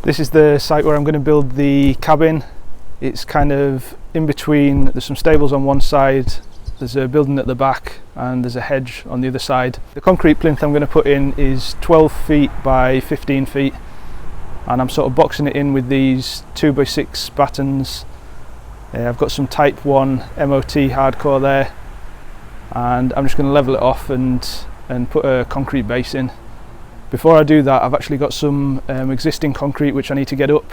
This is the site where I'm going to build the cabin. It's kind of in between. There's some stables on one side, there's a building at the back, and there's a hedge on the other side. The concrete plinth I'm going to put in is 12 feet by 15 feet, and I'm sort of boxing it in with these 2x6 battens. I've got some type 1 MOT hardcore there, and I'm just going to level it off and put a concrete base in. Before I do that, I've actually got some existing concrete which I need to get up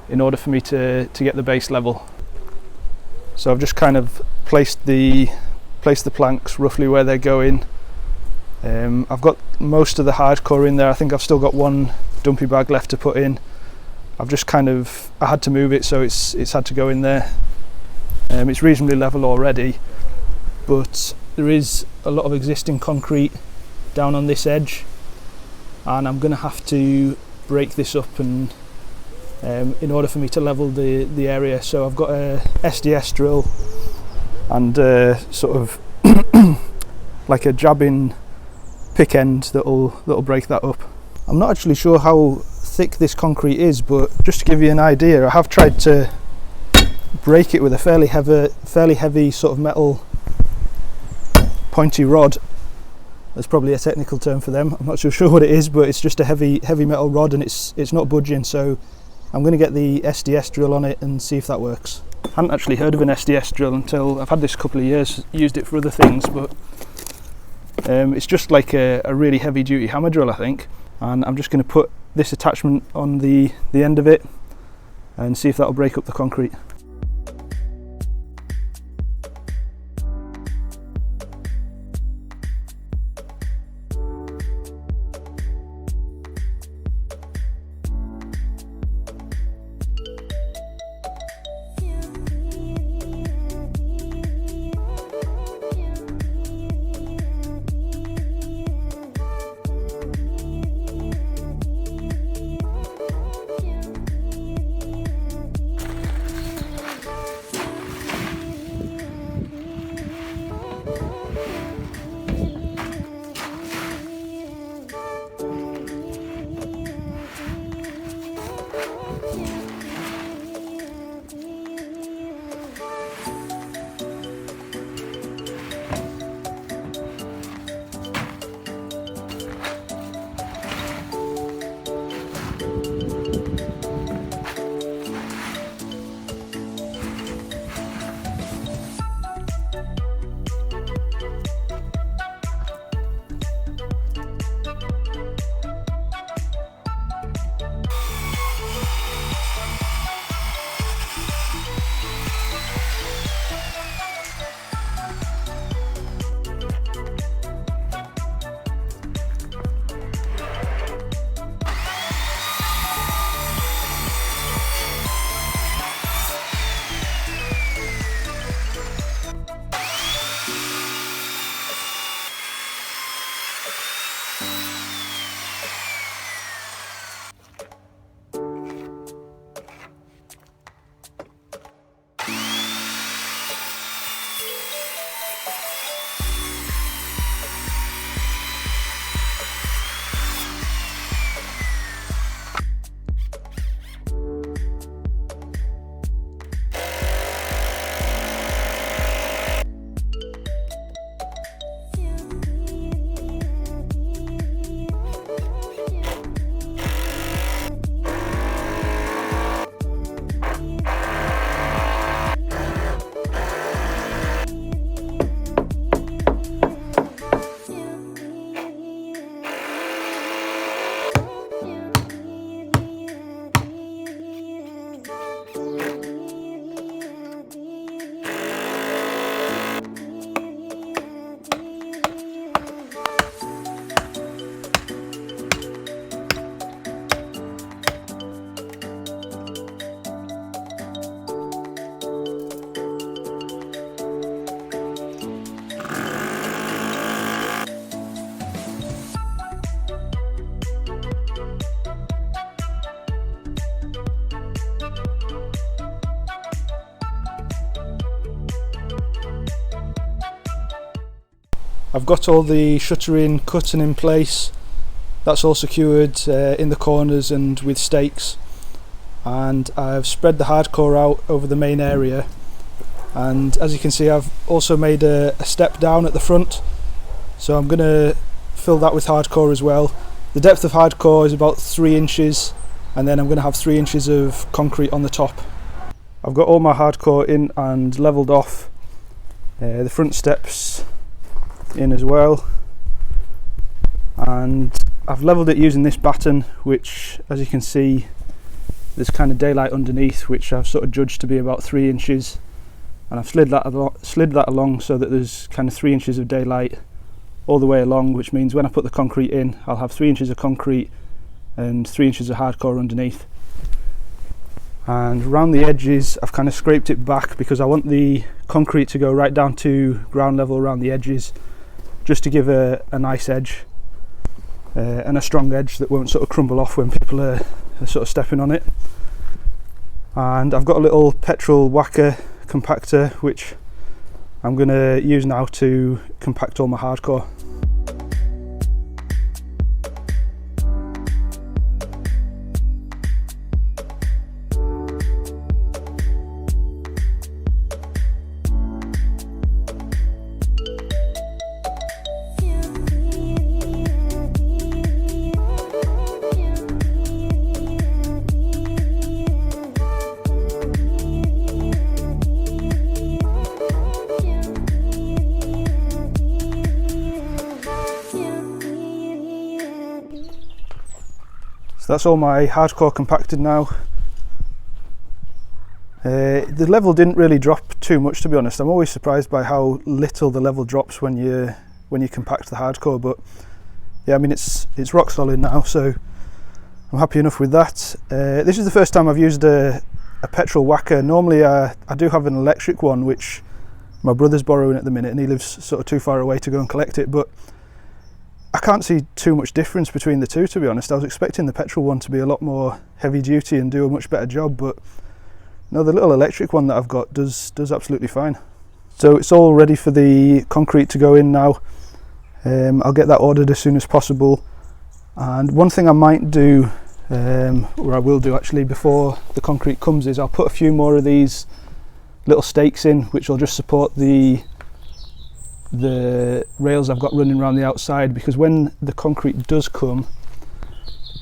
in order for me to get the base level. So I've just kind of placed the planks roughly where they're going. I've got most of the hardcore in there. I think I've still got one dumpy bag left to put in. I've just I had to move it, so it's had to go in there. It's reasonably level already, but there is a lot of existing concrete down on this edge, and I'm going to have to break this up and in order for me to level the area. So I've got a SDS drill and sort of like a jabbing pick end that'll break that up. I'm not actually sure how thick this concrete is, but just to give you an idea, I have tried to break it with a fairly heavy sort of metal pointy rod. There's probably a technical term for them. I'm not so sure what it is, but it's just a heavy metal rod, and it's not budging. So I'm going to get the SDS drill on it and see if that works. I hadn't actually heard of an SDS drill until I've had this a couple of years, used it for other things, but it's just like a really heavy duty hammer drill, I think. And I'm just going to put this attachment on the end of it and see if that'll break up the concrete. I've got all the shuttering cut and in place. That's all secured in the corners and with stakes. and I've spread the hardcore out over the main area, and as you can see I've also made a step down at the front, so I'm going to fill that with hardcore as well. The depth of hardcore is about 3 inches, and then I'm going to have 3 inches of concrete on the top. I've got all my hardcore in and levelled off, the front steps in as well, and I've levelled it using this batten, which as you can see there's kind of daylight underneath, which I've sort of judged to be about 3 inches, and I've slid that along so that there's kind of 3 inches of daylight all the way along, which means when I put the concrete in I'll have 3 inches of concrete and 3 inches of hardcore underneath. And around the edges I've kind of scraped it back because I want the concrete to go right down to ground level around the edges, just to give a nice edge and a strong edge that won't sort of crumble off when people are sort of stepping on it. And I've got a little petrol whacker compactor which I'm going to use now to compact all my hardcore. So that's all my hardcore compacted now. The level didn't really drop too much, to be honest. I'm always surprised by how little the level drops when you compact the hardcore, but yeah, I mean it's rock solid now, so I'm happy enough with that. This is the first time I've used a petrol whacker. Normally I do have an electric one which my brother's borrowing at the minute, and he lives sort of too far away to go and collect it, but I can't see too much difference between the two, to be honest. I was expecting the petrol one to be a lot more heavy duty and do a much better job, but no, the little electric one that I've got does absolutely fine. So it's all ready for the concrete to go in now. I'll get that ordered as soon as possible. And one thing I might do, or I will do actually before the concrete comes, is I'll put a few more of these little stakes in, which will just support the rails I've got running around the outside, because when the concrete does come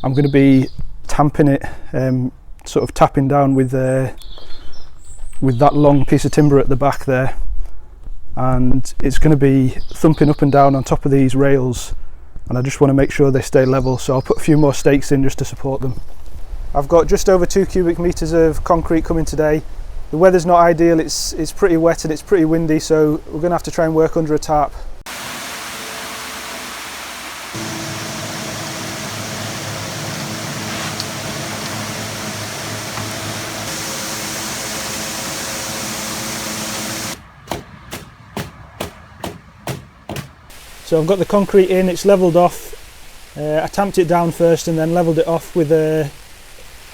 I'm going to be tamping it, sort of tapping down with that long piece of timber at the back there, and it's going to be thumping up and down on top of these rails, and I just want to make sure they stay level, so I'll put a few more stakes in just to support them. I've got just over 2 cubic metres of concrete coming today. The weather's not ideal, it's pretty wet and it's pretty windy, so we're going to have to try and work under a tarp. So I've got the concrete in, it's levelled off. I tamped it down first and then levelled it off with a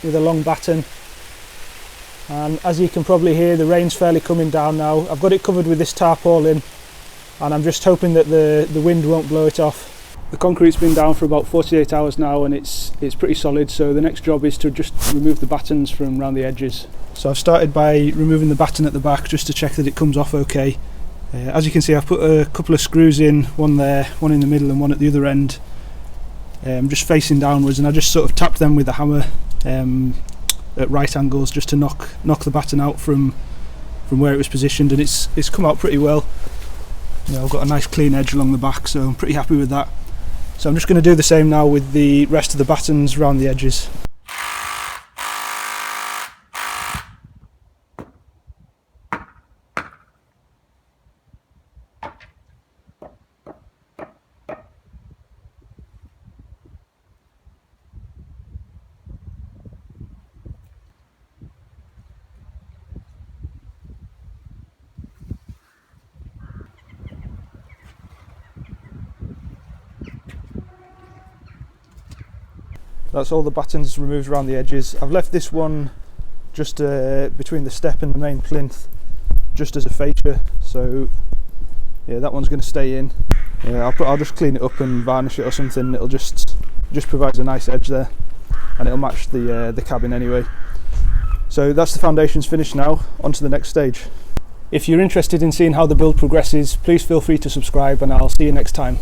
long batten. And as you can probably hear, the rain's fairly coming down now. I've got it covered with this tarpaulin, and I'm just hoping that the wind won't blow it off. The concrete's been down for about 48 hours now, and it's pretty solid, so the next job is to just remove the battens from around the edges. So I've started by removing the batten at the back just to check that it comes off okay. As you can see, I've put a couple of screws in, one there, one in the middle and one at the other end, just facing downwards, and I just sort of tapped them with a hammer at right angles just to knock the batten out from where it was positioned, and it's come out pretty well. You know, I've got a nice clean edge along the back, so I'm pretty happy with that. So I'm just going to do the same now with the rest of the battens around the edges. That's all the battens removed around the edges. I've left this one just between the step and the main plinth, just as a fascia. So yeah, that one's going to stay in. I'll just clean it up and varnish it or something. It'll just provides a nice edge there, and it'll match the cabin anyway. So that's the foundations finished now, on to the next stage. If you're interested in seeing how the build progresses, please feel free to subscribe and I'll see you next time.